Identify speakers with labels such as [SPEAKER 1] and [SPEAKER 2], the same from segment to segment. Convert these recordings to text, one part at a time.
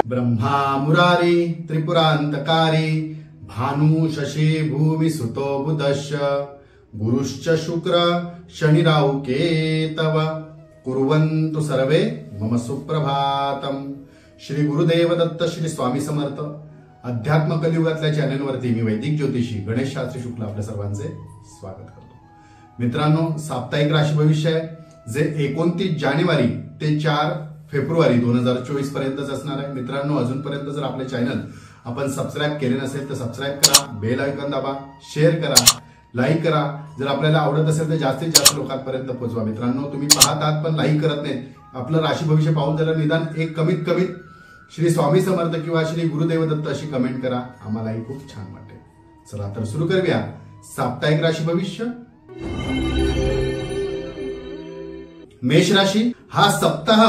[SPEAKER 1] ब्रह्मा मुरारी त्रिपुरांतकारी भानु शशी भूमि सुतो बुधश्च गुरुश्च शुक्र शनिराहु केतव कुर्वन्तु सर्वे मम सुप्रभातम। श्री गुरुदेव दत्त श्री स्वामी समर्थ अध्यात्म कलियुगातल्या चॅनलवरती मी वैदिक ज्योतिषी गणेश शास्त्री शुक्ला आपल्या सर्वांचे स्वागत करतो। मित्रांनो, साप्ताहिक राशी भविष्य आहे जे 29 जानेवारी ते 4 फेब्रुवारी 2024 पर्यंतच असणार आहे। मित्रांनो, अजूनपर्यंत जर आपले चॅनल आपण सबस्क्राइब केले नसेल तर सबस्क्राइब करा, बेल आयकॉन दाबा, शेअर करा, लाईक करा। जर आपल्याला आवडत असेल तर जास्तीत जास्त लोकांपर्यंत पोहोचवा। मित्रांनो, तुम्ही पाहत आहात पण लाईक करत नाहीत। आपलं राशी भविष्य पाहून जरा निदान एक कमीत कमी श्री स्वामी समर्थ किंवा श्री गुरुदेव दत्त अशी कमेंट करा, आम्हालाही खूप छान वाटेल। चला तर सुरू करूया साप्ताहिक राशी भविष्य। मेष राशी हा सप्ताह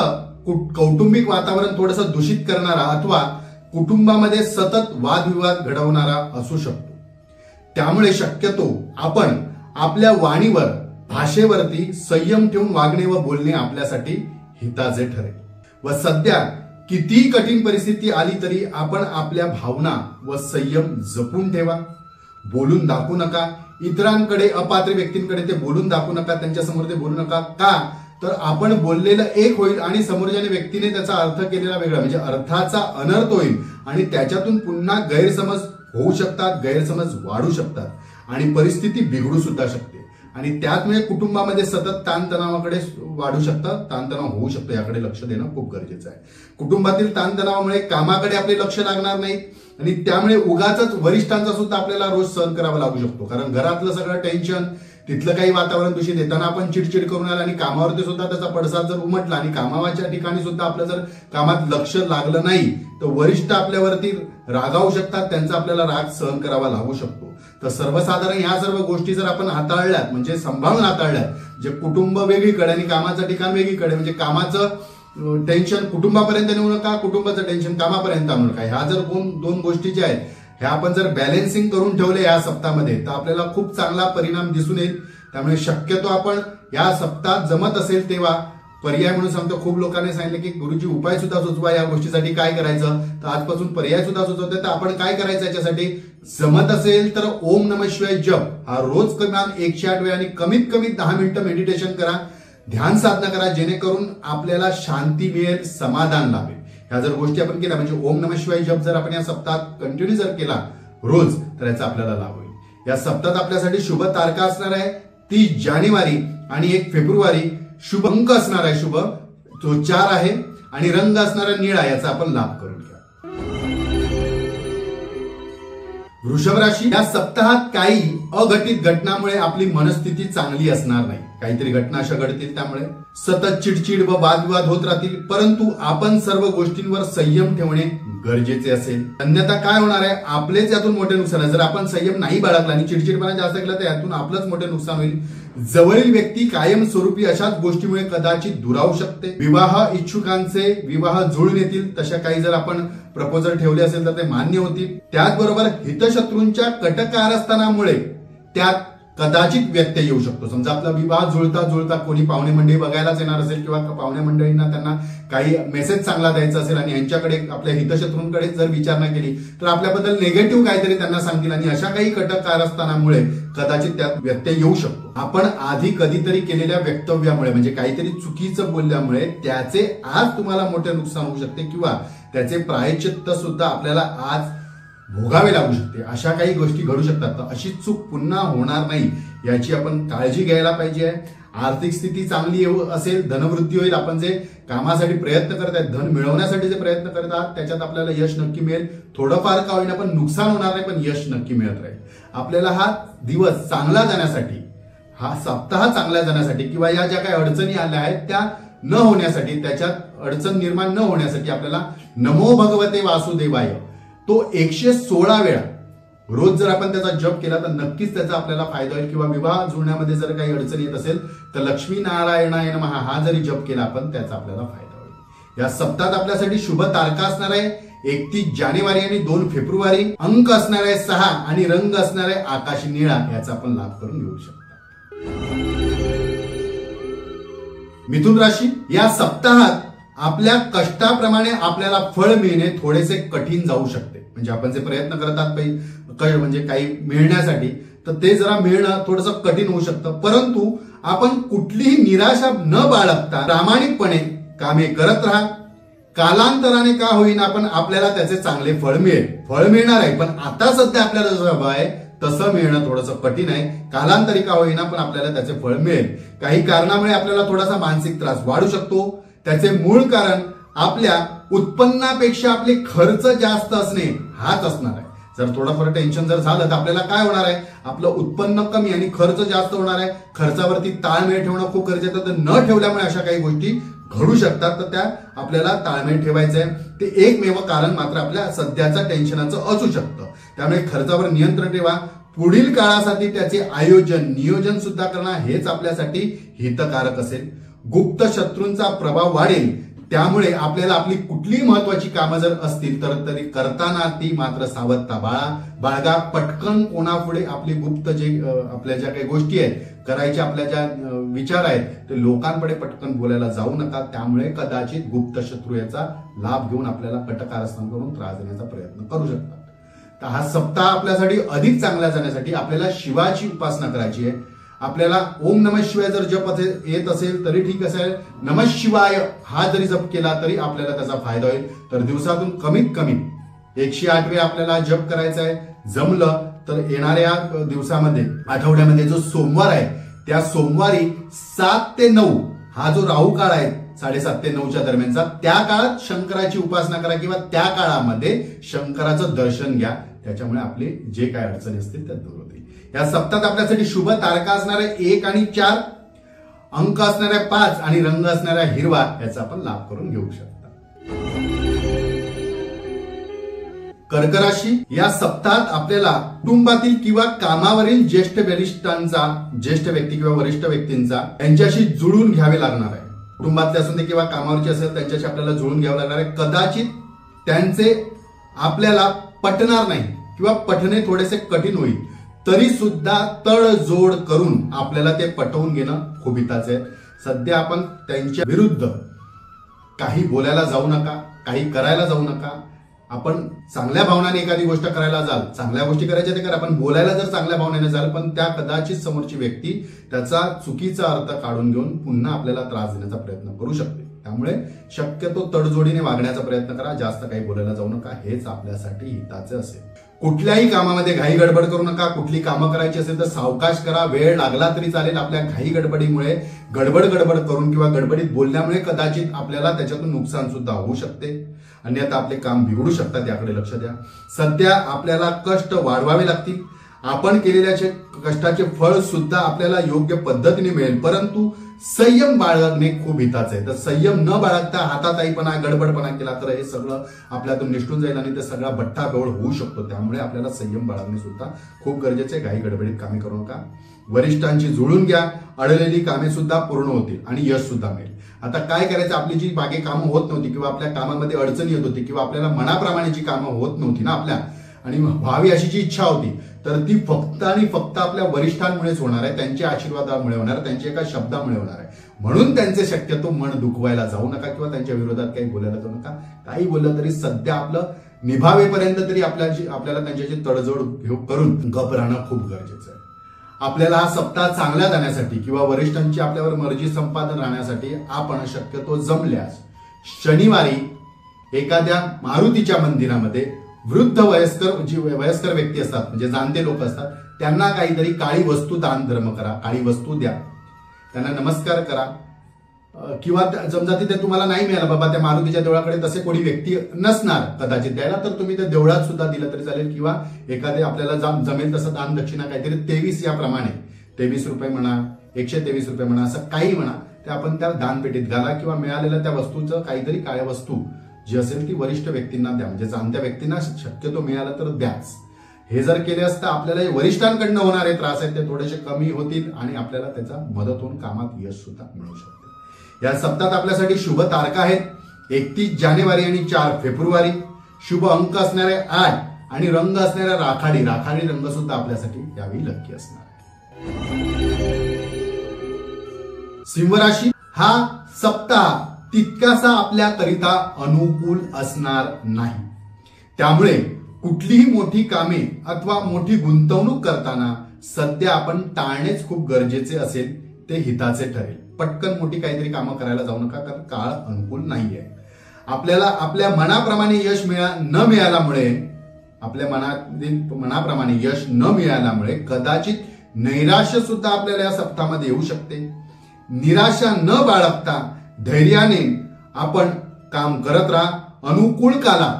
[SPEAKER 1] कौटुंबिक वातावरण थोडंसं दूषित करणारा अथवा कुटुंबामध्ये सतत वादविवाद घडवणारा असू शकतो। त्यामुळे शक्यतो आपण आपल्या वाणीवर भाषेवरती संयम ठेवून वागणे व बोलणे आपल्यासाठी हिताचे ठरेल। व सध्या कितीही कठीण परिस्थिती आली तरी आपण आपल्या भावना व संयम जपून ठेवा। बोलून दाखवू नका, इतरांकडे अपात्र व्यक्तींकडे ते बोलून दाखवू नका, त्यांच्या समोर ते बोलू नका। का तर आपण बोललेलं एक होईल आणि समोरच्या व्यक्तीने त्याचा अर्थ केलेला वेगळा, म्हणजे अर्थाचा अनर्थ होईल आणि त्याच्यातून पुन्हा गैरसमज होऊ शकतात, गैरसमज वाढू शकतात आणि परिस्थिती बिघडू सुद्धा शकते। आणि त्यामुळे कुटुंबामध्ये सतत ताणतणावाकडे वाढू शकतं, ताणतणाव होऊ शकतो। याकडे लक्ष देणं खूप गरजेचं आहे। कुटुंबातील ताणतणावामुळे कामाकडे आपले लक्ष लागणार नाही आणि त्यामुळे उगाचच वरिष्ठांचा सुद्धा आपल्याला रोज सहन करावा लागू शकतो। कारण घरातलं सगळं टेन्शन, तिथलं काही वातावरण दूषित येताना आपण चिडचिड करून आला आणि कामावरती सुद्धा त्याचा पडसाद जर उमटला आणि कामाच्या ठिकाणी सुद्धा आपलं जर कामात लक्ष लागलं नाही तर वरिष्ठ आपल्यावरती रागावू शकतात, त्यांचा आपल्याला राग सहन करावा लागू शकतो। तर सर्वसाधारण ह्या सर्व गोष्टी जर आपण हाताळल्यात, म्हणजे सांभाळून हाताळल्यात, जे कुटुंब वेगळीकडे आणि कामाचं ठिकाण वेगळीकडे, म्हणजे कामाचं टेन्शन कुटुंबापर्यंत नेऊ नका, कुटुंबाचं टेन्शन कामापर्यंत आणू नका। ह्या जर दोन गोष्टी ज्या आहेत ह्या आपण जर बॅलन्सिंग करून ठेवले या सप्ताहामध्ये तर आपल्याला खूप चांगला परिणाम दिसून येईल। त्यामुळे शक्यतो आपण या सप्ताहात जमत असेल तेव्हा पर्याय म्हणून सांगतो, खूप लोकांनी सांगितलं की गुरुजी उपाय सुद्धा सुचवा, या गोष्टीसाठी काय करायचं, तर आजपासून पर्याय सुद्धा सुचवते। तर आपण काय करायचं याच्यासाठी, जमत असेल तर ओम नमः शिवाय जप हा रोज किमान 108 वेळा आणि कमीत कमी 10 मिनिटं मेडिटेशन करा, ध्यान साधना करा, जेणेकरून आपल्याला शांती मिळेल, समाधान लाभेल। ह्या जर गोष्टी आपण केल्या म्हणजे ओम नमः शिवाय जप जर आपण या सप्ताहात कंटिन्यू जर केला रोज तर याचा आपल्याला लाभ होईल। या सप्ताहात आपल्यासाठी शुभ तारखा असणार आहे 30 जानेवारी आणि 1 फेब्रुवारी। शुभ अंक असणार आहे शुभ तो 4 आहे आणि रंग असणारा निळा, याचा आपण लाभ करून घ्या। वृषभ राशी या सप्ताहात काही अघटित घटनामुळे आपली मनस्थिती चांगली असणार नाही। काहीतरी घटना अशा घडतील त्यामुळे सतत चिडचिड व वादविवाद होत राहतील, परंतु आपण सर्व गोष्टींवर संयम ठेवणे गरजेचे असेल। अन्यथा काय होणार आहे, आपलेच यातून मोठे नुकसान आहे। जर आपण संयम नाही बाळगला आणि चिडचिडपणा जास्त केला तर यातून आपलंच मोठे नुकसान होईल। जवळील व्यक्ती कायमस्वरूपी अशाच गोष्टीमुळे कदाचित दुरावू शकते। विवाह इच्छुकांचे विवाह जुळून येतील, तशा काही जर आपण प्रपोजल ठेवले असेल तर ते मान्य होतील। त्याचबरोबर हितशत्रूंच्या कटकारस्थानामुळे त्यात कदाचित व्यत्यय येऊ शकतो। समजा आपला विवाह जुळता जुळता कोणी पाहुणे मंडळी बघायलाच येणार असेल किंवा पाहुणे मंडळींना त्यांना काही मेसेज चांगला द्यायचा असेल आणि यांच्याकडे आपल्या हितशत्रूंकडे जर विचारणा केली तर आपल्याबद्दल निगेटिव्ह काहीतरी त्यांना सांगतील आणि अशा काही कटकारस्थानामुळे कदाचित त्यात व्यत्यय येऊ शकतो। आपण आधी कधीतरी केलेल्या वक्तव्यामुळे म्हणजे काहीतरी चुकीचं बोलल्यामुळे त्याचे आज तुम्हाला मोठे नुकसान होऊ शकते किंवा त्याचे प्रायश्चित्त सुद्धा आपल्याला आज भोगावे लागू शकते। अशा काही गोष्टी घडू शकतात, तर अशी चूक पुन्हा होणार नाही याची आपण काळजी घ्यायला पाहिजे। आर्थिक स्थिती चांगली असेल, धनवृद्धी होईल, आपण जे कामासाठी प्रयत्न करत आहेत, धन मिळवण्यासाठी जे प्रयत्न करत आहात त्याच्यात आपल्याला यश नक्की मिळेल। थोडंफार का होईना पण नुकसान होणार नाही, पण यश नक्की मिळत राहील। आपल्याला हा दिवस चांगला जाण्यासाठी, हा सप्ताह चांगला जाण्यासाठी किंवा या ज्या काही अडचणी आल्या आहेत त्या न होण्यासाठी, त्याच्यात अडचण निर्माण न होण्यासाठी आपल्याला नमो भगवते वासुदेवाय तो 116 वेळा रोज जर आपण त्याचा जप केला तर नक्कीच त्याचा आपल्याला फायदा होईल। किंवा विवाह जुळण्यामध्ये जर काही अडचण येत असेल तर लक्ष्मी नारायणाय नमः हा जरी जप केला आपण त्याचा आपल्याला फायदा होईल। या सप्ताहात आपल्यासाठी शुभ तारखा असणार आहे 31 जानेवारी आणि 2 फेब्रुवारी। अंक असणार आहे 6 आणि रंग असणार आहे आकाशी निळा, याचा आपण लाभ करून घेऊ शकता। मिथुन राशी, या सप्ताहात आपल्या कष्टाप्रमाणे आपल्याला फळ मिळणे थोडेसे कठीण जाऊ शकते. म्हणजे आपण जे प्रयत्न करत आहात म्हणजे काही मिळण्यासाठी, तर ते जरा मिळणं थोडंसं कठीण होऊ शकतं. परंतु आपण कुठलीही निराशा न बाळगता प्रामाणिकपणे कामे करत राहा. कालांतराने का होईना पण आपल्याला त्याचे चांगले फळ मिळणार आहे. पण आता सध्या आपल्याला जसं हवं आहे तसं मिळणं थोडंसं कठीण आहे. कालांतरी का होईना पण आपल्याला त्याचे फळ मिळेल. काही कारणामुळे आपल्याला थोडासा मानसिक त्रास वाढू शकतो. त्याचे मूळ कारण आपल्या उत्पन्नापेक्षा आपले खर्च जास्त असणे हाच असणार आहे. जर थोडंफार टेन्शन जर झालं तर आपल्याला काय होणार आहे, आपलं उत्पन्न कमी आणि खर्च जास्त होणार आहे. खर्चावरती ताळमेळ ठेवणं खूप गरजेचं आहे. तर न ठेवल्यामुळे अशा काही गोष्टी घडू शकतात. तर त्या आपल्याला ताळमेळ ठेवायचं आहे. ते एकमेव कारण मात्र आपल्या सध्याच्या टेन्शनाचं असू शकतं. त्यामुळे खर्चावर नियंत्रण ठेवा. पुढील काळासाठी त्याचे नियोजन सुद्धा करणं हेच आपल्यासाठी हितकारक असेल. गुप्त शत्रूंचा प्रभाव वाढेल. त्यामुळे आपली कुठलीही महत्वाची कामं जर असतील तर तरी करताना ती मात्र सावधता बाळगा. पटकन कोणापुढे आपली गुप्त आपल्या ज्या काही गोष्टी आहेत करायच्या, आपल्या ज्या विचार आहेत ते लोकांपुढे पटकन बोलायला जाऊ नका. त्यामुळे कदाचित गुप्त शत्रू याचा लाभ घेऊन आपल्याला कटकारस्थान करून त्रास देण्याचा प्रयत्न करू शकतात. तर हा सप्ताह आपल्यासाठी अधिक चांगला जाण्यासाठी आपल्याला शिवाची उपासना करायची आहे. आपल्याला ओम नमः शिवाय जर जप येत असेल तरी ठीक असेल. नमः शिवाय हा जरी जप केला तरी आपल्याला त्याचा फायदा होईल. तर दिवसातून कमीत कमी 108 वेळा आपल्याला जप करायचा आहे. जमलं तर येणाऱ्या दिवसामध्ये आठवड्यामध्ये जो सोमवार आहे त्या सोमवारी 7 ते 9 हा जो राहू काळ आहे 7:30 ते 9च्या दरम्यानचा, त्या काळात शंकराची उपासना करा किंवा त्या काळामध्ये शंकराचं दर्शन घ्या. त्याच्यामुळे आपले जे काय अडचणी असतील त्या दूर होतील. या सप्ताहात आपल्यासाठी शुभ तारका असणाऱ्या 1 आणि 4, अंक असणाऱ्या 5 आणि रंग असणाऱ्या हिरवा याचा आपण लाभ करून घेऊ शकता. कर्क राशी, या सप्ताहात आपल्याला कुटुंबातील किंवा कामावरील ज्येष्ठ व्यक्ती किंवा वरिष्ठ व्यक्तींचा यांच्याशी जुळून घ्यावे लागणार आहे. कुटुंबातले असून ते किंवा कामावरचे असेल त्यांच्याशी आपल्याला जुळून घ्यावं लागणार आहे. कदाचित त्यांचे आपल्याला पटणार नाही किंवा पटणे थोडेसे कठीण होईल. तरी सुद्धा तडजोड करून आपल्याला ते पटवून घेणं खूप हिताचं आहे. सध्या आपण त्यांच्या विरुद्ध काही बोलायला जाऊ नका, काही करायला जाऊ नका. आपण चांगल्या भावनाने एखादी गोष्ट करायला जाल, चांगल्या गोष्टी करायच्या ते करा, पण बोलायला जर चांगल्या भावनेने जाल पण त्या कदाचित समोरची व्यक्ती त्याचा चुकीचा अर्थ काढून घेऊन पुन्हा आपल्याला त्रास देण्याचा प्रयत्न करू शकते. त्यामुळे शक्यतो तडजोडीने वागण्याचा प्रयत्न करा. जास्त काही बोलायला जाऊ नका. हेच आपल्यासाठी हिताचे असेल. कुठल्याही कामामध्ये घाई गडबड करू नका. कुठली कामं करायची असेल तर सावकाश करा. वेळ लागला तरी चालेल. आपल्या घाई गडबडीमुळे गडबड करून किंवा गडबडीत बोलल्यामुळे कदाचित आपल्याला त्याच्यातून नुकसान सुद्धा होऊ शकते. अन्यथा आपले काम बिघडू शकतात. याकडे लक्ष द्या. सध्या आपल्याला कष्ट वाढवावे लागतील. आपण केलेल्या कष्टाचे फळ सुद्धा आपल्याला योग्य पद्धतीने मिळेल. परंतु संयम बाळगणे खूप हिताचं आहे. तर संयम न बाळगता हाताताईपणा गडबडपणा केला तर हे सगळं आपल्यातून निष्ठून जाईल आणि ते सगळा भट्टाबोळ होऊ शकतो. त्यामुळे आपल्याला संयम बाळगणे सुद्धा खूप गरजेचे आहे. घाई गडबडीत कामे करू नका. वरिष्ठांची जुळून घ्या. अडलेली कामे सुद्धा पूर्ण होतील आणि यश सुद्धा मिळेल. आता काय करायचं, आपली जी बाकी कामं होत नव्हती किंवा आपल्या कामामध्ये अडचणी येत होती किंवा आपल्याला मनाप्रमाणे जी कामं होत नव्हती ना आपल्या आणि व्हावी अशी जी इच्छा होती तर ती फक्त आणि फक्त आपल्या वरिष्ठांमुळेच होणार आहे. त्यांच्या आशीर्वादामुळे होणार, त्यांच्या एका शब्दामुळे होणार आहे. म्हणून त्यांचे शक्यतो मन दुखवायला जाऊ नका किंवा त्यांच्या विरोधात काही बोलायला जाऊ नका. काही बोललं तरी सध्या आपलं निभावेपर्यंत तरी आपल्याला त्यांच्याशी तडजोड करून गप राहणं खूप गरजेचं आहे. आपल्याला हा सप्ताह चांगला जाण्यासाठी किंवा वरिष्ठांची आपल्यावर मर्जी संपादन राहण्यासाठी आपण शक्यतो जमल्यास शनिवारी एखाद्या मारुतीच्या मंदिरामध्ये वृद्ध वयस्कर व्यक्ती असतात, म्हणजे जाणते लोक असतात, त्यांना काहीतरी काळी वस्तू दान धर्म करा. काळी वस्तू द्या, त्यांना नमस्कार करा. किंवा समजा तिथे तुम्हाला नाही मिळालं बाबा त्या मारुतीच्या देवळाकडे तसे कोणी व्यक्ती नसणार कदाचित द्यायला, तर तुम्ही त्या देवळात सुद्धा दिलं तरी चालेल. किंवा एखादे आपल्याला जमेल तसं दान दक्षिणा काहीतरी 23 याप्रमाणे 23 रुपये म्हणा, 123 रुपये म्हणा, असं काही म्हणा, ते आपण त्या दानपेटीत घाला. किंवा मिळालेल्या त्या वस्तूचं काहीतरी काळ्या वस्तू जी असेल ती वरिष्ठ व्यक्तींना द्या. म्हणजे जाणत्या व्यक्तींना शक्यतो मिळालं तर द्याच. हे जर केले असता आपल्याला वरिष्ठांकडनं होणारे त्रास आहेत ते थोडेसे कमी होतील आणि आपल्याला त्याचा मदत होऊन कामात यश सुद्धा मिळू शकते. या सप्ताहात आपल्यासाठी शुभ तारखा आहेत 31 जानेवारी आणि 4 फेब्रुवारी. शुभ अंक असणारे 8 आणि रंग असणाऱ्या राखाडी रंग सुद्धा आपल्यासाठी यावेळी लक्की असणार आहे. सिंह राशी, हा सप्ताह तितकासा आपल्याकरिता अनुकूल असणार नाही. त्यामुळे कुठलीही मोठी कामे अथवा मोठी गुंतवणूक करताना सध्या आपण टाळणेच खूप गरजेचे असेल, ते हिताचे ठरेल. पटकन मोठी काहीतरी कामं करायला जाऊ नका, कारण काळ अनुकूल नाहीये. आपल्याला आपल्या मनाप्रमाणे यश न मिळाल्यामुळे मनाप्रमाणे यश न मिळाल्यामुळे कदाचित नैराश्य सुद्धा आपल्याला या सप्ताहामध्ये येऊ शकते. निराशा न बाळगता धैर्याने आपण काम करत राहा. अनुकूल काला,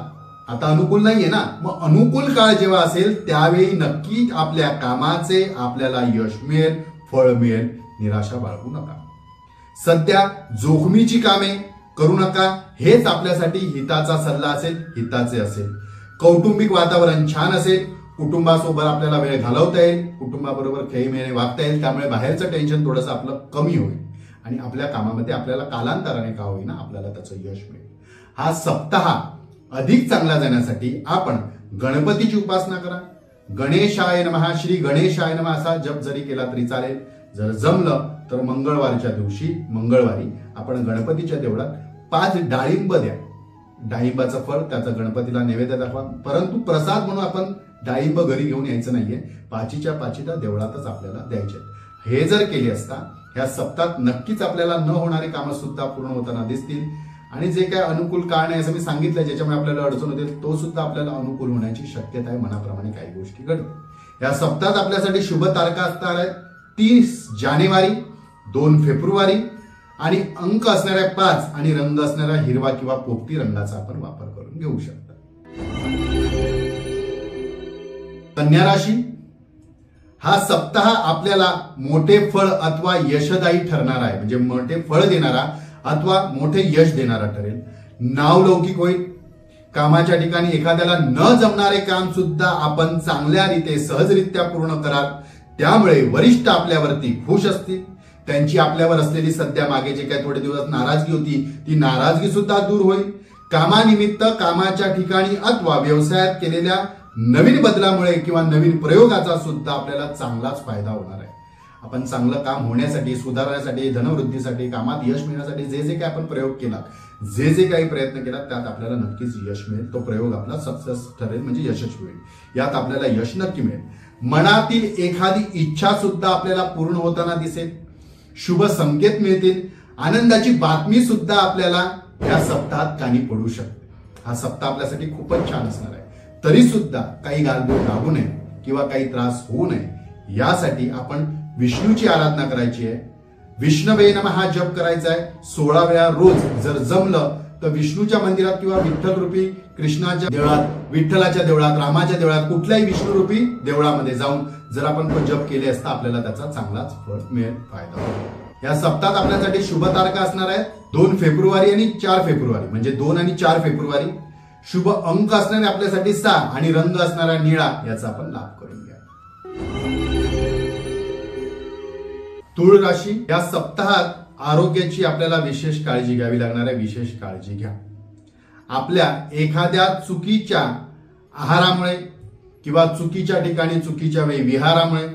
[SPEAKER 1] आता अनुकूल नाहीये ना, मग अनुकूल काळ जेव्हा असेल त्यावेळी नक्की आपल्या कामाचे आपल्याला यश मिळेल, फळ मिळेल. निराशा बाळगू नका. सध्या जोखमीची कामे करू नका. हेच आपल्यासाठी हिताचा सल्ला असेल, हिताचे असेल. कौटुंबिक वातावरण छान असेल. कुटुंबासोबत आपल्याला वेळ घालवता येईल, कुटुंबाबरोबर खेळीमेळी वागता येईल. त्यामुळे बाहेरचं टेन्शन थोडंसं आपलं कमी होईल आणि आपल्या कामामध्ये आपल्याला कालांतराने का होईना आपल्याला त्याचं यश मिळेल. हा सप्ताह अधिक चांगला जाण्यासाठी आपण गणपतीची उपासना करा. गणेशाय नमः, श्री गणेशाय नमः असा जप जरी केला तरी चालेल. जर जमलं तर मंगळवारी आपण गणपतीच्या देवळात 5 डाळिंब द्या. डाळिंबाचं फळ त्याचा गणपतीला नैवेद्य दाखवा. परंतु प्रसाद म्हणून आपण डाळिंब घरी घेऊन यायचं नाहीये. 5च्या 5 त्या देवळातच आपल्याला द्यायचे. हे जर केले असता ह्या सप्ताहात नक्कीच आपल्याला न होणारी कामं सुद्धा पूर्ण होताना दिसतील. आणि जे काय अनुकूल काळ नाही असं मी सांगितलं, ज्याच्यामुळे आपल्याला अडचण होते, तो सुद्धा आपल्याला अनुकूल होण्याची शक्यता आहे. मनाप्रमाणे काही गोष्टी घडतात. या सप्ताहात आपल्यासाठी शुभ तारखा असणार आहेत 30 जानेवारी, 2 फेब्रुवारी आणि अंक असणाऱ्या 5 आणि रंग असणाऱ्या हिरवा किंवा पोपटी रंगाचा आपण वापर करून घेऊ शकता. कन्या राशी, हा सप्ताह आपल्याला मोठे फळ अथवा यशदायी ठरणार आहे. म्हणजे मोठे फळ देणारा अथवा मोठे यश देणारा ठरेल. नावलौकिक होईल. कामाच्या ठिकाणी एखाद्याला न जमणारे काम सुद्धा आपण चांगल्या रीते सहजरित्या पूर्ण कराल. त्यामुळे वरिष्ठ आपल्यावरती खुश असतील. त्यांची आपल्यावर असलेली सध्या मागे जे काही थोडे दिवस नाराजगी होती, ती नाराजगी सुद्धा दूर होईल. कामानिमित्त कामाच्या ठिकाणी अथवा व्यवसायात केलेल्या नवीन बदलामुळे किंवा नवीन प्रयोगाचा सुद्धा आपल्याला चांगलाच फायदा होणार आहे. आपण चांगलं काम होण्यासाठी, सुधारण्यासाठी, धनवृद्धीसाठी, कामात यश मिळण्यासाठी जे काही आपण प्रयोग केला, जे काही प्रयत्न केला, त्यात आपल्याला नक्कीच यश मिळेल. तो प्रयोग आपला सक्सेस ठरेल, म्हणजे यशस्वी होईल. यात आपल्याला यश नक्की मिळेल. मनातील एखादी इच्छा सुद्धा आपल्याला पूर्ण होताना दिसेल. शुभ संकेत मिळतील. आनंदाची बातमी सुद्धा आपल्याला या सप्ताहात कानी पडू शकते. हा सप्ताह आपल्यासाठी खूपच छान असणार आहे. तरी सुद्धा काही गालबोट लागू नये किंवा काही त्रास होऊ नये यासाठी आपण विष्णूची आराधना करायची आहे. विष्णवे नमः हा जप करायचा आहे 16 वेळा रोज. जर जमलं तर विष्णूच्या मंदिरात किंवा विठ्ठल रूपी कृष्णाच्या देवळात, विठ्ठलाच्या देवळात, रामाच्या देवळात, कुठल्याही विष्णू रूपी देवळामध्ये जाऊन जर आपण तो जप केले असता आपल्याला त्याचा चांगलाच फळ मिळेल, फायदा होईल. या सप्ताहात आपल्यासाठी शुभ तारखा असणार आहेत 2 फेब्रुवारी आणि 4 फेब्रुवारी, म्हणजे 2 आणि 4 फेब्रुवारी. शुभ अंक असणारे आपल्यासाठी 6 आणि रंग असणारा निळा. याचा आपण लाभ करून घ्या. तुळ राशी, या सप्ताहात आरोग्याची आपल्याला विशेष काळजी घ्यावी लागणार आहे. विशेष काळजी घ्या. आपल्या एखाद्या चुकीच्या आहारामुळे किंवा चुकीच्या ठिकाणी चुकीच्या वेळी विहारामुळे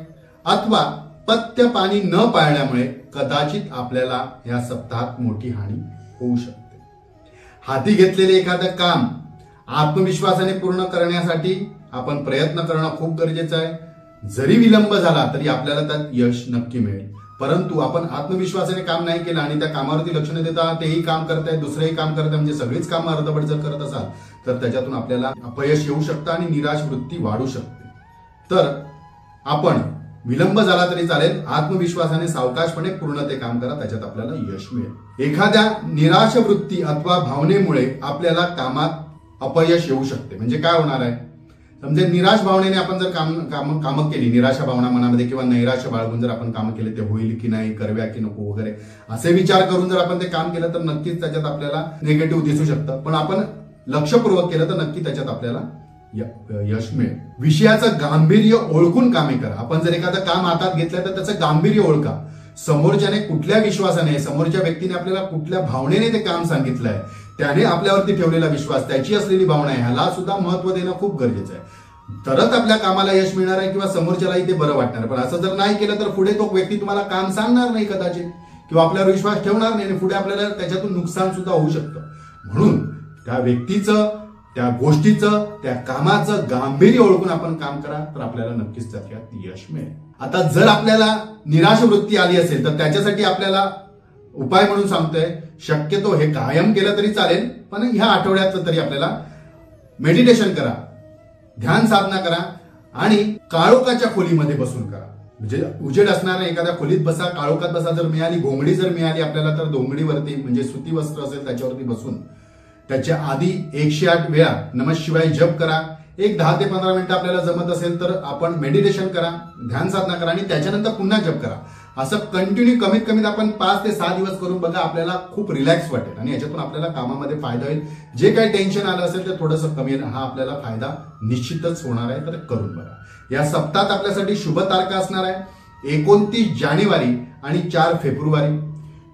[SPEAKER 1] अथवा पथ्य पाणी न पाळल्यामुळे कदाचित आपल्याला या सप्ताहात मोठी हानी होऊ शकते. हाती घेतलेले एखादं काम आत्मविश्वासाने पूर्ण करण्यासाठी आपण प्रयत्न करणं खूप गरजेचं आहे. जरी विलंब झाला तरी आपल्याला त्यात यश नक्की मिळेल. परंतु आपण आत्मविश्वासाने काम नाही केलं आणि त्या कामावरती लक्ष न देता तेही काम करताय, दुसरेही काम करताय, म्हणजे सगळीच कामं अर्धवट जर करत असाल तर त्याच्यातून आपल्याला अपयश येऊ शकतं आणि निराश वृत्ती वाढू शकते. तर आपण विलंब झाला तरी चालेल, आत्मविश्वासाने सावकाशपणे पूर्ण ते काम करा, त्याच्यात आपल्याला यश मिळेल. एखाद्या निराश वृत्ती अथवा भावनेमुळे आपल्याला कामात अपयश येऊ शकते. म्हणजे काय होणार आहे, समजा निराश भावनेने आपण जर कामं केली, निराशा भावना मनामध्ये किंवा नैराश्य बाळगून जर आपण काम केले, ते होईल की नाही, करूया की नको वगैरे असे विचार करून जर आपण ते काम केलं तर नक्कीच त्याच्यात आपल्याला निगेटिव्ह दिसू शकतं. पण आपण लक्षपूर्वक केलं तर नक्की त्याच्यात आपल्याला यश मिळेल. विषयाचं गांभीर्य ओळखून कामे करा. आपण जर एखादं काम हातात घेतलं तर त्याचं गांभीर्य ओळखा. समोरच्याने कुठल्या विश्वासाने, समोरच्या व्यक्तीने आपल्याला कुठल्या भावनेने ते काम सांगितलंय, त्याने आपल्यावरती ठेवलेला विश्वास, त्याची असलेली भावना आहे, ह्याला सुद्धा महत्व देणं खूप गरजेचं आहे. तरच आपल्या कामाला यश मिळणार आहे किंवा समोरच्यालाही ते बरं वाटणार. पण असं जर नाही केलं तर पुढे तो व्यक्ती तुम्हाला काम सांगणार नाही कदाचित, किंवा आपल्यावर विश्वास ठेवणार नाही आणि पुढे आपल्याला त्याच्यातून नुकसान सुद्धा होऊ शकतं. म्हणून त्या व्यक्तीचं, त्या गोष्टीचं, त्या कामाचं गांभीर्य ओळखून आपण काम करा, तर आपल्याला नक्कीच त्याच्यात यश मिळेल. आता जर आपल्याला निराश वृत्ती आली असेल तर त्याच्यासाठी आपल्याला उपाय म्हणून सांगतोय, शक्यतो हे कायम केलं तरी चालेल, पण ह्या आठवड्यात तरी आपल्याला मेडिटेशन करा, ध्यान साधना करा आणि काळोखाच्या खोलीमध्ये बसून करा. म्हणजे उजेड असणाऱ्या एखाद्या खोलीत बसा, काळोखात बसा. जर मिळाली घोंगडी जर मिळाली आपल्याला तर घोंगडीवरती म्हणजे सुती वस्त्र असेल त्याच्यावरती बसून त्याच्या आधी 108 वेळा नमःशिवाय जप करा. एक 10 ते 15 मिनिटं आपल्याला जमत असेल तर आपण मेडिटेशन करा, ध्यान साधना करा आणि त्याच्यानंतर पुन्हा जप करा. असं कंटिन्यू कमीत कमी आपण 5 ते 6 दिवस करून बघा, आपल्याला खूप रिलॅक्स वाटेल आणि याच्यातून आपल्याला कामामध्ये फायदा होईल. जे काही टेन्शन आलं असेल ते थोडंसं कमी येईल, हा आपल्याला फायदा निश्चितच होणार आहे. तर करून बघा. या सप्ताहात आपल्यासाठी शुभ तारखा असणार आहे 29 जानेवारी आणि 4 फेब्रुवारी.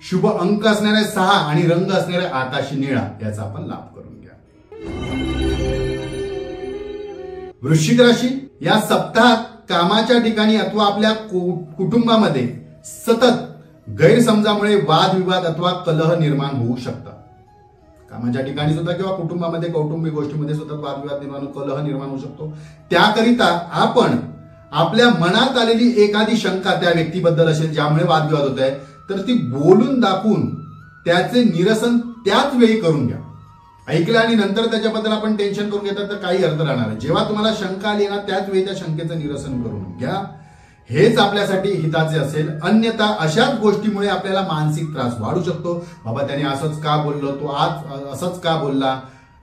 [SPEAKER 1] शुभ अंक असणारे 6 आणि रंग असणारे आकाशी निळा. याचा आपण लाभ करून घ्या. वृश्चिक राशी, या सप्ताहात कामाच्या ठिकाणी अथवा आपल्या कुटुंबामध्ये सतत गैरसमजामुळे वादविवाद अथवा कलह निर्माण होऊ शकतात. कामाच्या ठिकाणी सुद्धा किंवा कुटुंबामध्ये कौटुंबिक गोष्टीमध्ये सुद्धा वादविवाद निर्माण, कलह निर्माण होऊ शकतो. त्याकरिता आपण आपल्या मनात आलेली एखादी शंका त्या व्यक्तीबद्दल असेल ज्यामुळे वादविवाद होत आहे, तर ती बोलून दाखवून त्याचे निरसन त्याच वेळी करून घ्या. ऐकलं आणि नंतर त्याच्याबद्दल आपण टेन्शन करून घेतात तर काही अर्थ राहणार आहे. जेव्हा तुम्हाला शंका आली ना त्याच वेळी त्या शंकेचं निरसन करून घ्या. हेच आपल्यासाठी हिताचे असेल. अन्यथा अशाच गोष्टीमुळे आपल्याला मानसिक त्रास वाढू शकतो. बाबा त्याने असंच का बोललो, तो आज असंच का बोलला,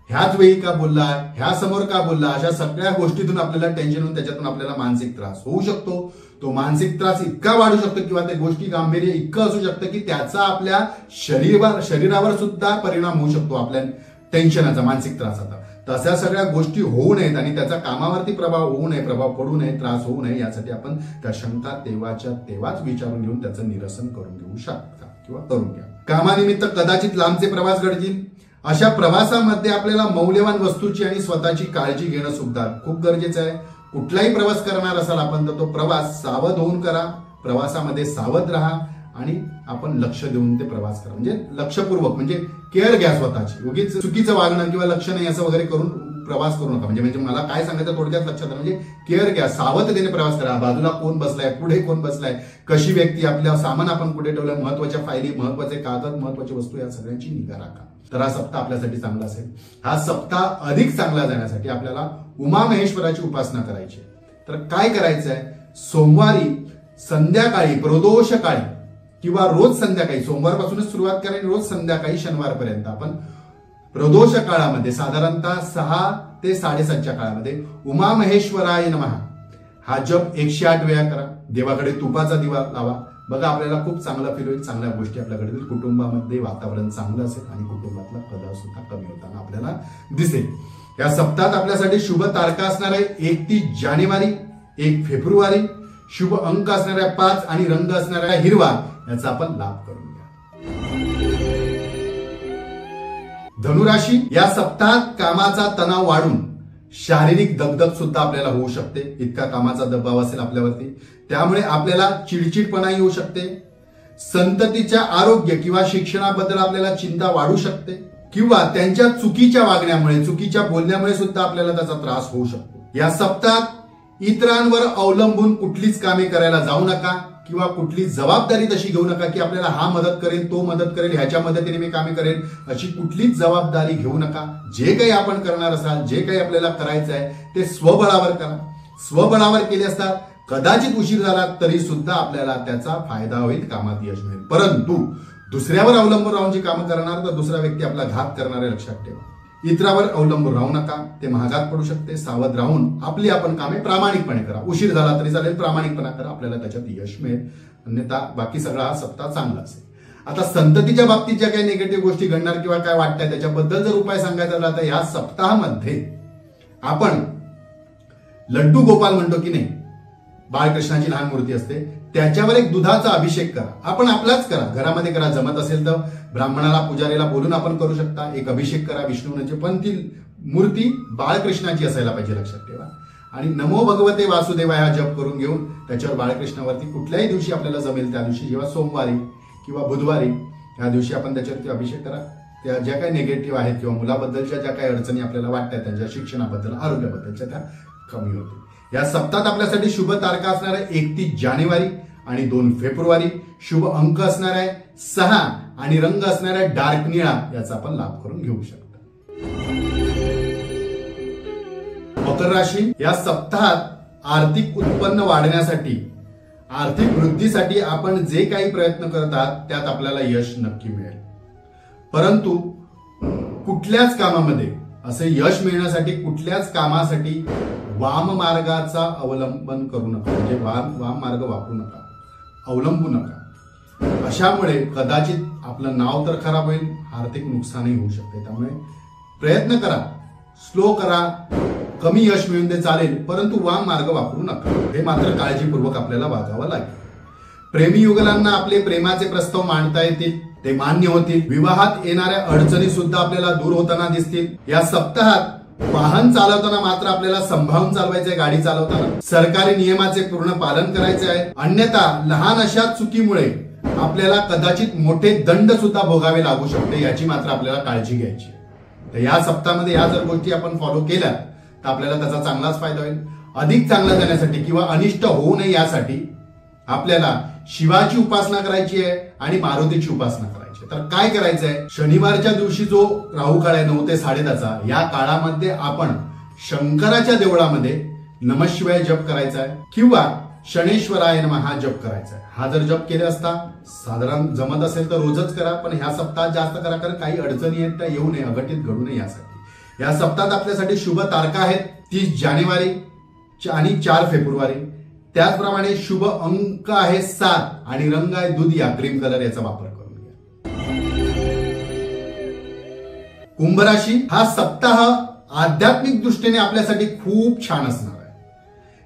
[SPEAKER 1] ह्याच वेळी का बोलला, ह्या समोर का बोलला, अशा सगळ्या गोष्टीतून आपल्याला टेन्शन होऊन त्याच्यातून आपल्याला मानसिक त्रास होऊ शकतो. तो मानसिक त्रास इतका वाढू शकतो किंवा त्या गोष्टी गांभीर्य इतकं असू शकतं की त्याचा आपल्या शरीरावर सुद्धा परिणाम होऊ शकतो, आपल्या टेन्शनाचा, मानसिक त्रासाचा. तशा सगळ्या गोष्टी होऊ नयेत आणि त्याचा कामावरती प्रभाव होऊ नये, प्रभाव पडू नये, त्रास होऊ नये, यासाठी आपण त्या शंका तेव्हाच्या तेव्हाच विचारून घेऊन त्याचं निरसन करून घेऊ शकता किंवा करून घ्या. कामानिमित्त कदाचित लांबचे प्रवास घडतील. अशा प्रवासामध्ये आपल्याला मौल्यवान वस्तूची आणि स्वतःची काळजी घेणं सुद्धा खूप गरजेचं आहे. कुठलाही प्रवास करणार असाल आपण तर तो प्रवास सावध होऊन करा. प्रवासामध्ये सावध राहा आणि आपण लक्ष देऊन ते प्रवास करा. म्हणजे लक्षपूर्वक, म्हणजे केअर घ्या स्वतःची. उगीच चुकीचं वागणं किंवा लक्ष नाही असं वगैरे करून प्रवास करू नका. म्हणजे मला काय सांगायचं थोडक्यात लक्षात म्हणजे केअर घ्या, सावधतेने प्रवास करा. बाजूला कोण बसलाय, पुढे कोण बसलाय, कशी व्यक्ती, आपल्या सामान आपण कुठे ठेवलंय, महत्वाच्या फायली, महत्वाचे कागद, महत्वाची वस्तू, या सगळ्यांची निगा राखा. तर हा सप्ताह आपल्यासाठी चांगला असेल. हा सप्ताह अधिक चांगला जाण्यासाठी आपल्याला उमा महेश्वराची उपासना करायची. तर काय करायचंय, सोमवारी संध्याकाळी, प्रदोष काळी किंवा रोज संध्याकाळी, सोमवारपासूनच सुरुवात करायची, रोज संध्याकाळी शनिवारपर्यंत आपण प्रदोष काळामध्ये साधारणतः 6 ते 7:30च्या काळामध्ये उमा महेश्वराय नमः हा जप 108 वेळा करा. देवाकडे तुपाचा दिवा लावा. बघा आपल्याला खूप चांगला फील होईल, चांगल्या गोष्टी आपल्याकडे होईल, कुटुंबामध्ये वातावरण चांगलं असेल आणि कुटुंबातला कलह सुद्धा कमी होताना आपल्याला दिसेल. या सप्ताहात आपल्यासाठी शुभ तारखा असणार आहे 31 जानेवारी, 1 फेब्रुवारी. शुभ अंक असणाऱ्या 5 आणि रंग असणाऱ्या हिरवा. याचा आपण लाभ करून घ्या. धनुराशी, या सप्ताहात कामाचा तणाव वाढून शारीरिक दगदग सुद्धा आपल्याला होऊ शकते. इतका कामाचा दबाव असेल आपल्यावरती, त्यामुळे आपल्याला चिडचिडपणा येऊ शकते. संततीच्या आरोग्य किंवा शिक्षणाबद्दल आपल्याला चिंता वाढू शकते किंवा त्यांच्या चुकीच्या वागण्यामुळे, चुकीच्या बोलण्यामुळे सुद्धा आपल्याला त्याचा त्रास होऊ शकतो. या सप्ताहात इतरांवर अवलंबून कुठलीच कामे करायला जाऊ नका किंवा कुठली जबाबदारी तशी घेऊ नका की आपल्याला हा मदत करेल, तो मदत करेल, ह्याच्या मदतीने मी कामे करेल, अशी कुठलीच जबाबदारी घेऊ नका. जे काही आपण करणार असाल, जे काही आपल्याला करायचं आहे ते स्वबळावर करा. स्वबळावर केले असता कदाचित उशीर झाला तरी सुद्धा आपल्याला त्याचा फायदा होईल, कामात यश मिळेल. परंतु दुसऱ्यावर अवलंबून राहून जी कामं करणार तर दुसरा व्यक्ती आपला घात करणारे लक्षात ठेवा. इतरावर अवलंबून राहू नका, ते महागात पडू शकते. सावध राहून आपली आपण कामे प्रामाणिकपणे करा. उशीर झाला तरी चालेल, प्रामाणिकपणा करा, आपल्याला त्याच्यात यश मिळेल. अन्यथा बाकी सगळा हा सप्ताह चांगला असेल. आता संततीच्या बाबतीत ज्या काही निगेटिव्ह गोष्टी घडणार किंवा काय वाटतंय त्याच्याबद्दल जर उपाय सांगायचा झाला तर या सप्ताहामध्ये आपण लड्डू गोपाल म्हणतो की नाही, बाळकृष्णाची लहान मूर्ती असते, त्याच्यावर एक दुधाचा अभिषेक करा. आपण आपलाच करा, घरामध्ये करा. जमत असेल तर ब्राह्मणाला, पुजारीला बोलून आपण करू शकता. एक अभिषेक करा विष्णूची, पण ती मूर्ती बाळकृष्णाची असायला पाहिजे, लक्षात ठेवा. आणि नमो भगवते वासुदेवाय हा जप करून घेऊन त्याच्यावर बाळकृष्णावरती कुठल्याही दिवशी आपल्याला जमेल त्या दिवशी, जेव्हा सोमवारी किंवा बुधवारी या दिवशी आपण त्याच्यावरती अभिषेक करा. त्या ज्या काही निगेटिव्ह आहेत किंवा मुलाबद्दलच्या ज्या काही अडचणी आपल्याला वाटतात त्यांच्या शिक्षणाबद्दल, आरोग्याबद्दलच्या त्या कमी होतील. या सप्ताहात आपल्यासाठी शुभ तारखा असणार आहे 31 जानेवारी आणि 2 फेब्रुवारी. शुभ अंक असणार आहे 6 आणि रंग असणार आहे डार्क निळा. याचा आपण लाभ करून घेऊ शकतो. मकर राशी, या सप्ताहात आर्थिक उत्पन्न वाढण्यासाठी, आर्थिक वृद्धीसाठी आपण जे काही प्रयत्न करत आहात त्यात आपल्याला यश नक्की मिळेल. परंतु कुठल्याच कामामध्ये असे यश मिळण्यासाठी, कुठल्याच कामासाठी वाम मार्गाचा अवलंबन करू नका. म्हणजे वाम मार्ग वापरू नका, अवलंबू नका. अशामुळे कदाचित आपलं नाव तर खराब होईल, आर्थिक नुकसानही होऊ शकते. त्यामुळे प्रयत्न करा, स्लो करा, कमी यश मिळून ते चालेल, परंतु वाम मार्ग वापरू नका. हे मात्र काळजीपूर्वक आपल्याला वागावं लागेल. प्रेमी युगलांना आपले प्रेमाचे प्रस्ताव मांडता येतील, ते मान्य होतील. विवाहात येणाऱ्या अडचणी सुद्धा आपल्याला दूर होताना दिसतील. या सप्ताहात वाहन चालवताना मात्र आपल्याला संभाळून चालवायचे. गाडी चालवताना सरकारी नियमाचे पूर्ण पालन करायचे आहे. अन्यथा लहान अशा चुकीमुळे आपल्याला कदाचित मोठे दंड सुद्धा भोगावे लागू शकते. याची मात्र आपल्याला काळजी घ्यायची. तर या सप्ताहामध्ये या जर गोष्टी आपण फॉलो केल्या तर आपल्याला त्याचा चांगलाच फायदा होईल. अधिक चांगला जाण्यासाठी किंवा अनिष्ट होऊ नये यासाठी आपल्याला शिवाची उपासना करायची आहे आणि मारुतीची उपासना करायची. तर काय करायचं आहे, शनिवारच्या दिवशी जो राहू काळ आहे 9 ते 10:30 या काळामध्ये आपण शंकराच्या देवळामध्ये नमशिवाय जप करायचा आहे किंवा शनेश्वराय नमः हा जप करायचा आहे. हा जर जप केले असता साधारण जमत असेल तर रोजच करा, पण ह्या सप्ताहात जास्त करा, कारण काही अडचणी आहेत त्या येऊ नये, अघटित घडू नये यासाठी. या सप्ताहात आपल्यासाठी शुभ तारखा आहेत 30 जानेवारी आणि 4 फेब्रुवारी. त्याचप्रमाणे शुभ अंक आहे 7 आणि रंग आहे दुधिया, क्रीम कलर. याचा वापर करून घ्या. कुंभ राशी, हा सप्ताह आध्यात्मिक दृष्टीने आपल्यासाठी खूप छान असणार आहे.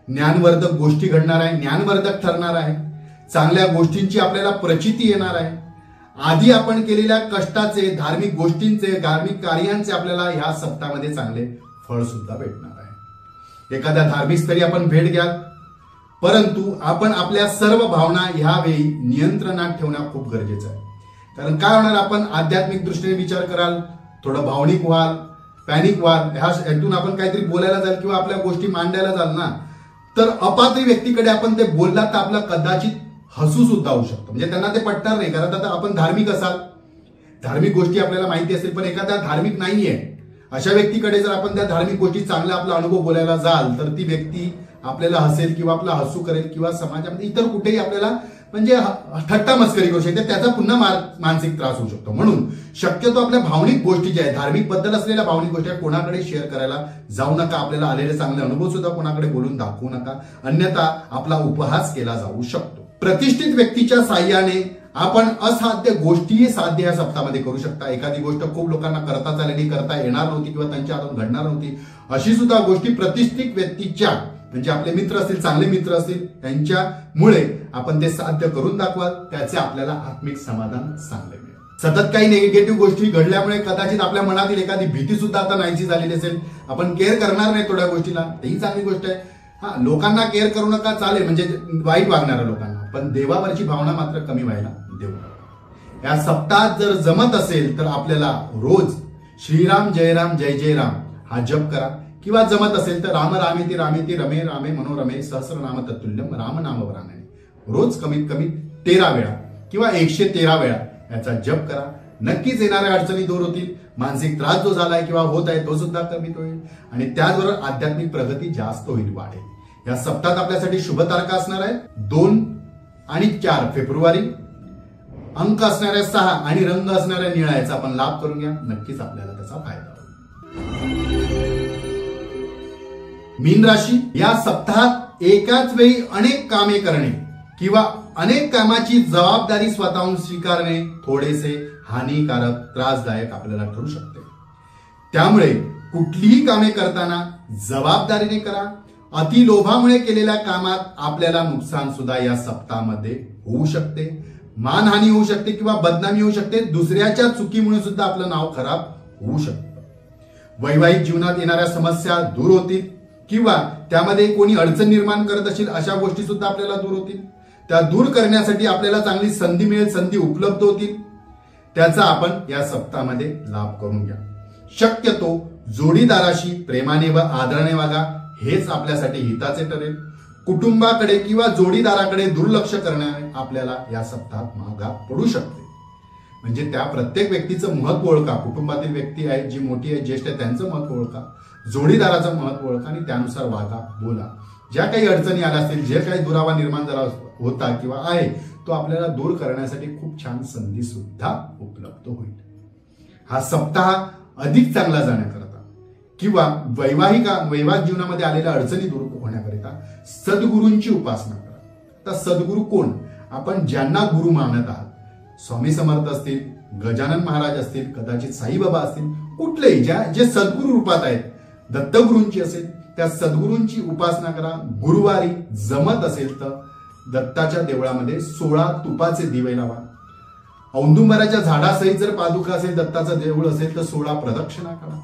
[SPEAKER 1] ज्ञानवर्धक गोष्टी घडणार आहे, ज्ञानवर्धक ठरणार आहे. चांगल्या गोष्टींची आपल्याला प्रचिती येणार आहे. आधी आपण केलेल्या कष्टाचे, धार्मिक गोष्टींचे, धार्मिक कार्यांचे आपल्याला ह्या सप्ताहामध्ये चांगले फळ सुद्धा भेटणार आहे. एखाद्या धार्मिक स्थळी आपण भेट घ्या, परंतु आपण आपल्या सर्व भावना ह्यावेळी नियंत्रणात ठेवणं खूप गरजेचं आहे. कारण काय होणार, आपण आध्यात्मिक दृष्टीने विचार कराल, थोडं भावनिक व्हाल, पॅनिक व्हाल, ह्यातून आपण काहीतरी बोलायला जाल किंवा आपल्या गोष्टी मांडायला जाल ना, तर अपात्र व्यक्तीकडे आपण ते बोलला तर आपलं कदाचित हसू सुद्धा होऊ शकतं. म्हणजे त्यांना ते पटणार नाही. कारण आता आपण धार्मिक असाल, धार्मिक गोष्टी आपल्याला माहिती असतील, पण एखाद्या धार्मिक नाहीये अशा व्यक्तीकडे जर आपण त्या धार्मिक गोष्टी चांगला आपला अनुभव बोलायला जाल तर ती व्यक्ती आपल्याला हसेल किंवा आपला हसू करेल किंवा समाजामध्ये इतर कुठेही आपल्याला म्हणजे थट्टा मस्करी करू शकते. त्याचा पुन्हा मानसिक त्रास होऊ शकतो. म्हणून शक्यतो आपल्या भावनिक गोष्टी ज्या आहेत, धार्मिक बद्दल असलेल्या भावनिक गोष्टी कोणाकडे शेअर करायला जाऊ नका. आपल्याला आलेले चांगले अनुभव सुद्धा कोणाकडे बोलून दाखवू नका, अन्यथा आपला उपहास केला जाऊ शकतो. प्रतिष्ठित व्यक्तीच्या साह्याने आपण असाध्य गोष्टीही साध्य या सप्ताहामध्ये करू शकता. एखादी गोष्ट खूप लोकांना करता आलेली, करता येणार नव्हती किंवा त्यांच्या हातून घडणार नव्हती, अशी सुद्धा गोष्टी प्रतिष्ठित व्यक्तीच्या, म्हणजे आपले मित्र असतील, चांगले मित्र असतील, त्यांच्यामुळे आपण ते साध्य करून दाखवाल. त्याचे आपल्याला आत्मिक समाधान चांगले मिळेल. सतत काही निगेटिव्ह गोष्टी घडल्यामुळे कदाचित आपल्या मनातील एखादी भीती सुद्धा आता नाहीशी झालेली असेल. आपण केअर करणार नाही थोड्या गोष्टीला, तेही चांगली गोष्ट आहे. हा, लोकांना केअर करू नका चालेल, म्हणजे वाईट वागणाऱ्या लोकांना, पण देवावरची भावना मात्र कमी व्हायला देऊ नका. या सप्ताहात जर जमत असेल तर आपल्याला रोज श्रीराम जय राम जय जय राम हा जप करा किंवा जमत असेल तर राम रामेती रामेती रमे रामे मनोरमे सहस्रनाम तत्तुल्यम राम नाम वरानने रोज कमीत कमी 13 वेळा किंवा 113 वेळा याचा जप करा. नक्कीच येणाऱ्या अडचणी दूर होतील. मानसिक त्रास जो झालाय किंवा होत आहे तो सुद्धा कमी होईल आणि त्याचबरोबर आध्यात्मिक प्रगती जास्त होईल, वाढेल. या सप्ताहात आपल्यासाठी शुभ तारखा असणार आहे 2 आणि 4 फेब्रुवारी. अंक असणाऱ्या 6 आणि रंग असणाऱ्या निळा. याचा आपण लाभ करून घ्या, नक्कीच आपल्याला त्याचा फायदा होईल. मीन राशी, या सप्ताहात एकाच वेळी अनेक कामे करणे किंवा अनेक कामाची जबाबदारी स्वतःहून स्वीकारणे थोडेसे हानिकारक, त्रासदायक आपल्याला ठरू शकते. त्यामुळे कुठलीही कामे करताना जबाबदारीने करा. अतिलोभामुळे केलेल्या कामात आपल्याला नुकसान सुद्धा या सप्ताहामध्ये होऊ शकते. मानहानी होऊ शकते किंवा बदनामी होऊ शकते. दुसऱ्याच्या चुकीमुळे सुद्धा आपलं नाव खराब होऊ शकतं. वैवाहिक जीवनात येणाऱ्या समस्या दूर होतील किंवा त्यामध्ये कोणी अडचण निर्माण करत असेल अशा गोष्टी सुद्धा आपल्याला दूर होतील. त्या दूर करण्यासाठी आपल्याला चांगली संधी मिळेल, संधी उपलब्ध होतील, त्याचा आपण या सप्ताहामध्ये लाभ करून घ्या. शक्यतो जोडीदाराशी प्रेमाने व आदराने वागा, हेच आपल्यासाठी हिताचे ठरेल. कुटुंबाकडे किंवा जोडीदाराकडे दुर्लक्ष करण्याने आपल्याला या सप्ताहात महागात पडू शकते. म्हणजे त्या प्रत्येक व्यक्तीचं महत्व ओळखा. कुटुंबातील व्यक्ती आहे, जी मोठी आहे, ज्येष्ठ आहे, त्यांचं महत्व ओळखा, जोडीदाराचं महत्व ओळखा आणि त्यानुसार वागा, बोला. ज्या काही अडचणी आल्या असतील, जे काही दुरावा निर्माण झाला होता किंवा आहे, तो आपल्याला दूर करण्यासाठी खूप छान संधी सुद्धा उपलब्ध होईल. हा सप्ताह अधिक चांगला जाण्याकरता किंवा वैवाहिक जीवनामध्ये आलेल्या अडचणी दूर होण्याकरिता सद्गुरूंची उपासना करा. तर सद्गुरू कोण? आपण ज्यांना गुरु मानत आहात, स्वामी समर्थ असतील, गजानन महाराज असतील, कदाचित साईबाबा असतील, कुठलेही जे सद्गुरू रूपात आहेत, दत्तगुरूंची असेल, त्या सद्गुरूंची उपासना करा. गुरुवारी जमत असेल तर दत्ताच्या देवळामध्ये 16 तुपाचे दिवे लावा. औदुंबराच्या झाडासहित जर पादुका असेल, दत्ताचं देऊळ असेल तर 16 प्रदक्षिणा करा.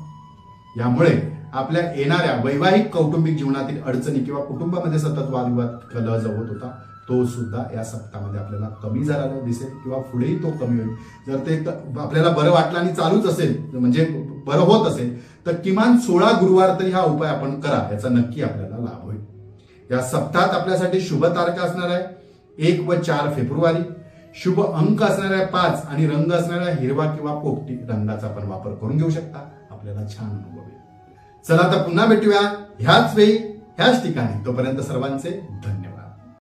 [SPEAKER 1] यामुळे आपल्या येणाऱ्या वैवाहिक कौटुंबिक जीवनातील अडचणी किंवा कुटुंबामध्ये सतत वादविवाद कलह जो होत होता, तो सुद्धा या सप्ताहामध्ये आपल्याला कमी झालेला दिसेल किंवा पुढेही तो कमी होईल. जर ते आपल्याला बरं वाटलं आणि चालूच असेल, म्हणजे बरं होत असेल, तर किमान 16 गुरुवार तरी हा उपाय आपण करा, याचा नक्की आपल्याला लाभ होईल. या सप्ताहात आपल्यासाठी शुभ तारखा असणार आहे 1 व 4 फेब्रुवारी. शुभ अंक असणार आहे 5 आणि रंग असणार आहे हिरवा किंवा पोपटी रंगाचा आपण वापर करून घेऊ शकता. आपल्याला छान अनुभव येईल. चला तर पुन्हा भेटूया ह्याच वेळी ह्याच ठिकाणी. तोपर्यंत सर्वांचे धन्यवाद.